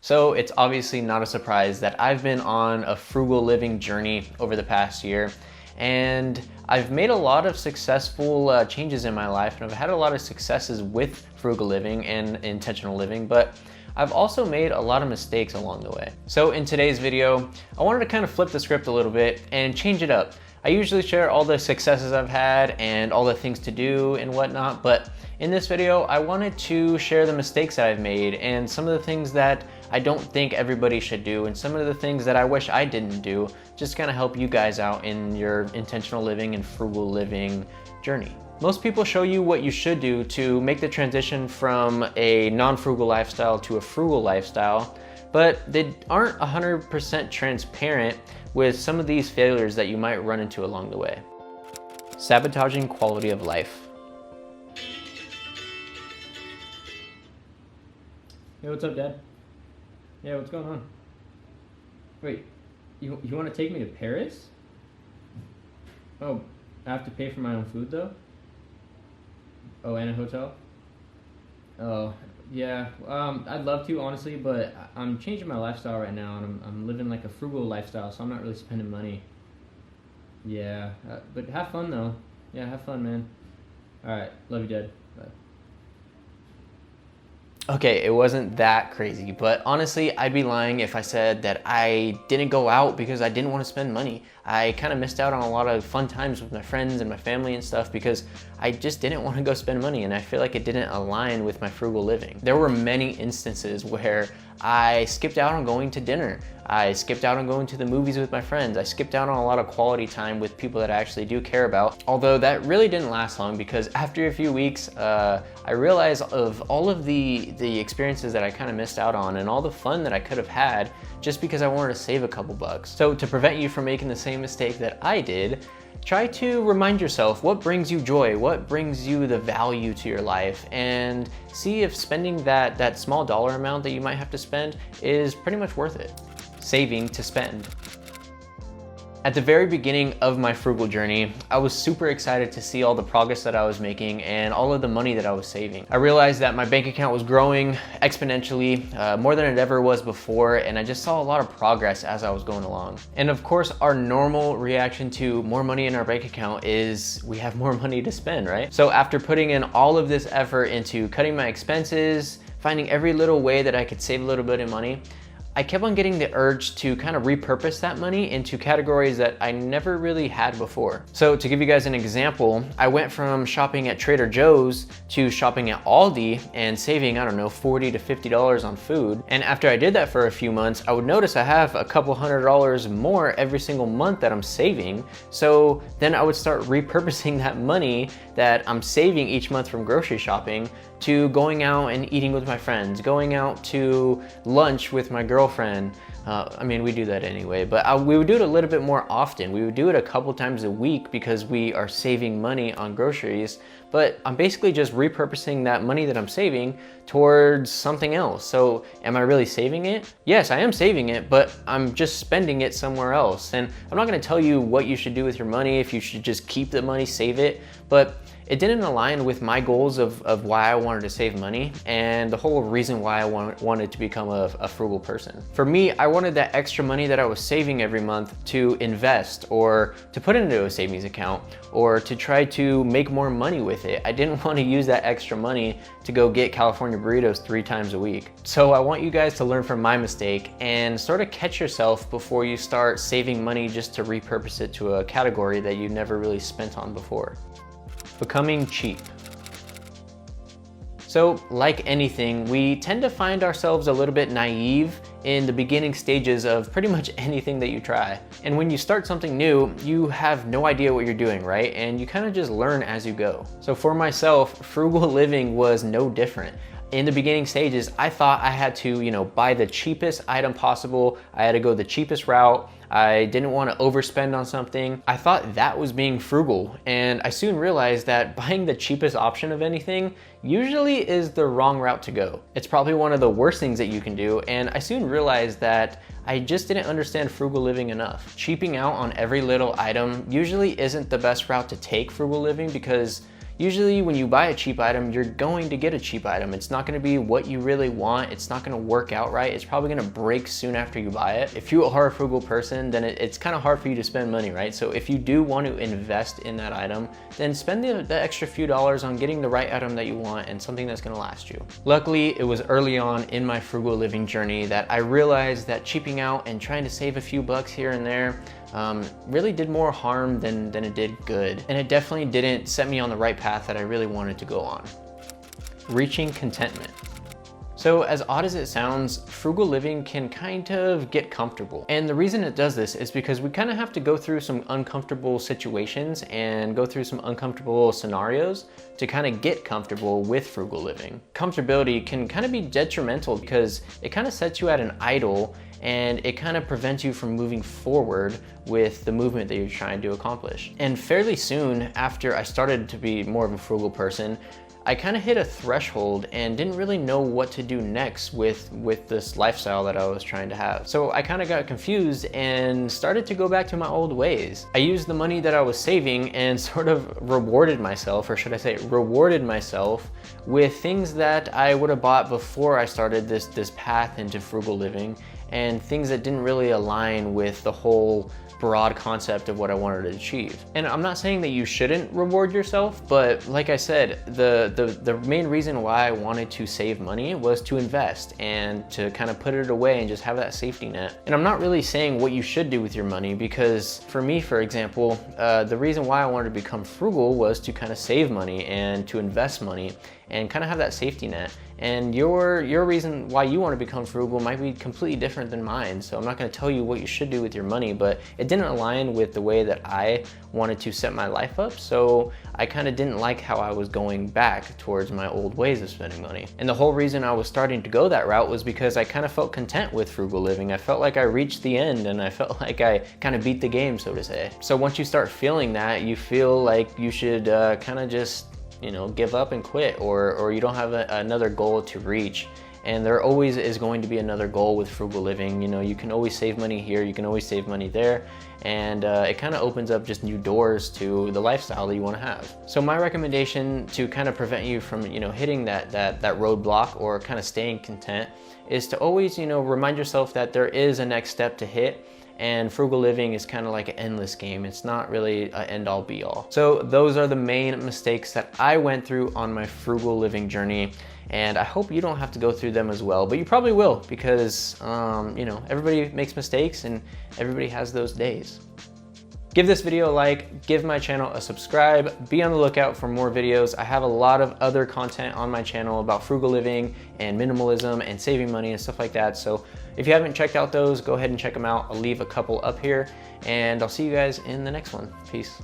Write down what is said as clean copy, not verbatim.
So it's obviously not a surprise that I've been on a frugal living journey over the past year, and I've made a lot of successful changes in my life, and I've had a lot of successes with frugal living and intentional living, but I've also made a lot of mistakes along the way. So in today's video, I wanted to kind of flip the script a little bit and change it up. I usually share all the successes I've had and all the things to do and whatnot, but in this video, I wanted to share the mistakes that I've made and some of the things that I don't think everybody should do and some of the things that I wish I didn't do, just kind of help you guys out in your intentional living and frugal living journey. Most people show you what you should do to make the transition from a non-frugal lifestyle to a frugal lifestyle, but they aren't 100% transparent with some of these failures that you might run into along the way. Sabotaging quality of life. Hey, what's up, Dad? Yeah, what's going on? Wait, you want to take me to Paris? Oh, I have to pay for my own food though? Oh, and a hotel? Oh, yeah. I'd love to, honestly, but I'm changing my lifestyle right now, and I'm living like a frugal lifestyle, so I'm not really spending money. Yeah, but have fun though. Yeah, have fun, man. All right, love you, Dad. Bye. Okay, it wasn't that crazy, but honestly, I'd be lying if I said that I didn't go out because I didn't want to spend money. I kind of missed out on a lot of fun times with my friends and my family and stuff because I just didn't want to go spend money, and I feel like it didn't align with my frugal living. There were many instances where I skipped out on going to dinner. I skipped out on going to the movies with my friends. I skipped out on a lot of quality time with people that I actually do care about. Although that really didn't last long because after a few weeks, I realized of all of the experiences that I kind of missed out on and all the fun that I could have had just because I wanted to save a couple bucks. So to prevent you from making the same mistake that I did, try to remind yourself what brings you joy, what brings you the value to your life, and see if spending that small dollar amount that you might have to spend is pretty much worth it. Saving to spend. At the very beginning of my frugal journey, I was super excited to see all the progress that I was making and all of the money that I was saving. I realized that my bank account was growing exponentially, more than it ever was before, and I just saw a lot of progress as I was going along. And of course, our normal reaction to more money in our bank account is we have more money to spend, right? So after putting in all of this effort into cutting my expenses, finding every little way that I could save a little bit of money, I kept on getting the urge to kind of repurpose that money into categories that I never really had before. So to give you guys an example, I went from shopping at Trader Joe's to shopping at Aldi and saving, I don't know, $40 to $50 on food. And after I did that for a few months, I would notice I have a couple $100s more every single month that I'm saving. So then I would start repurposing that money that I'm saving each month from grocery shopping to going out and eating with my friends, going out to lunch with my girlfriend. I mean, we do that anyway, but we would do it a little bit more often. We would do it a couple times a week because we are saving money on groceries, but I'm basically just repurposing that money that I'm saving towards something else. So am I really saving it? Yes, I am saving it, but I'm just spending it somewhere else. And I'm not gonna tell you what you should do with your money, if you should just keep the money, save it, but it didn't align with my goals of why I wanted to save money and the whole reason why I wanted to become a frugal person. For me, I wanted that extra money that I was saving every month to invest or to put into a savings account or to try to make more money with it. I didn't want to use that extra money to go get California burritos 3 times a week. So I want you guys to learn from my mistake and sort of catch yourself before you start saving money just to repurpose it to a category that you never really spent on before. Becoming cheap. So like anything, we tend to find ourselves a little bit naive in the beginning stages of pretty much anything that you try. And when you start something new, you have no idea what you're doing, right? And you kind of just learn as you go. So for myself, frugal living was no different. In the beginning stages, I thought I had to, buy the cheapest item possible. I had to go the cheapest route. I didn't want to overspend on something. I thought that was being frugal, and I soon realized that buying the cheapest option of anything usually is the wrong route to go. It's probably one of the worst things that you can do, and I soon realized that I just didn't understand frugal living enough. Cheaping out on every little item usually isn't the best route to take frugal living because Usually when you buy a cheap item, you're going to get a cheap item. It's not gonna be what you really want. It's not gonna work out right. It's probably gonna break soon after you buy it. If you are a frugal person, then it's kind of hard for you to spend money, right? So if you do want to invest in that item, then spend the extra few dollars on getting the right item that you want and something that's gonna last you. Luckily, it was early on in my frugal living journey that I realized that cheaping out and trying to save a few bucks here and there really did more harm than it did good. And it definitely didn't set me on the right path that I really wanted to go on. Reaching contentment. So as odd as it sounds, frugal living can kind of get comfortable. And the reason it does this is because we kind of have to go through some uncomfortable situations and go through some uncomfortable scenarios to kind of get comfortable with frugal living. Comfortability can kind of be detrimental because it kind of sets you at an idle and it kind of prevents you from moving forward with the movement that you're trying to accomplish. And fairly soon after I started to be more of a frugal person, I kind of hit a threshold and didn't really know what to do next with this lifestyle that I was trying to have. So I kind of got confused and started to go back to my old ways. I used the money that I was saving and sort of rewarded myself, or should I say rewarded myself, with things that I would have bought before I started this path into frugal living, and things that didn't really align with the whole broad concept of what I wanted to achieve. And I'm not saying that you shouldn't reward yourself, but like I said, the main reason why I wanted to save money was to invest and to kind of put it away and just have that safety net. And I'm not really saying what you should do with your money, because for me, for example, the reason why I wanted to become frugal was to kind of save money and to invest money and kind of have that safety net. And your reason why you want to become frugal might be completely different than mine. So I'm not going to tell you what you should do with your money, but it didn't align with the way that I wanted to set my life up. So I kind of didn't like how I was going back towards my old ways of spending money. And the whole reason I was starting to go that route was because I kind of felt content with frugal living. I felt like I reached the end and I felt like I kind of beat the game, so to say. So once you start feeling that, you feel like you should kind of just give up and quit, or you don't have another goal to reach. And there always is going to be another goal with frugal living. You can always save money here, you can always save money there, and it kind of opens up just new doors to the lifestyle that you want to have. So my recommendation to kind of prevent you from hitting that roadblock or kind of staying content is to always remind yourself that there is a next step to hit. And frugal living is kind of like an endless game. It's not really an end all be all. So those are the main mistakes that I went through on my frugal living journey. And I hope you don't have to go through them as well, but you probably will, because everybody makes mistakes and everybody has those days. Give this video a like, give my channel a subscribe, be on the lookout for more videos. I have a lot of other content on my channel about frugal living and minimalism and saving money and stuff like that. So if you haven't checked out those, go ahead and check them out. I'll leave a couple up here, and I'll see you guys in the next one. Peace.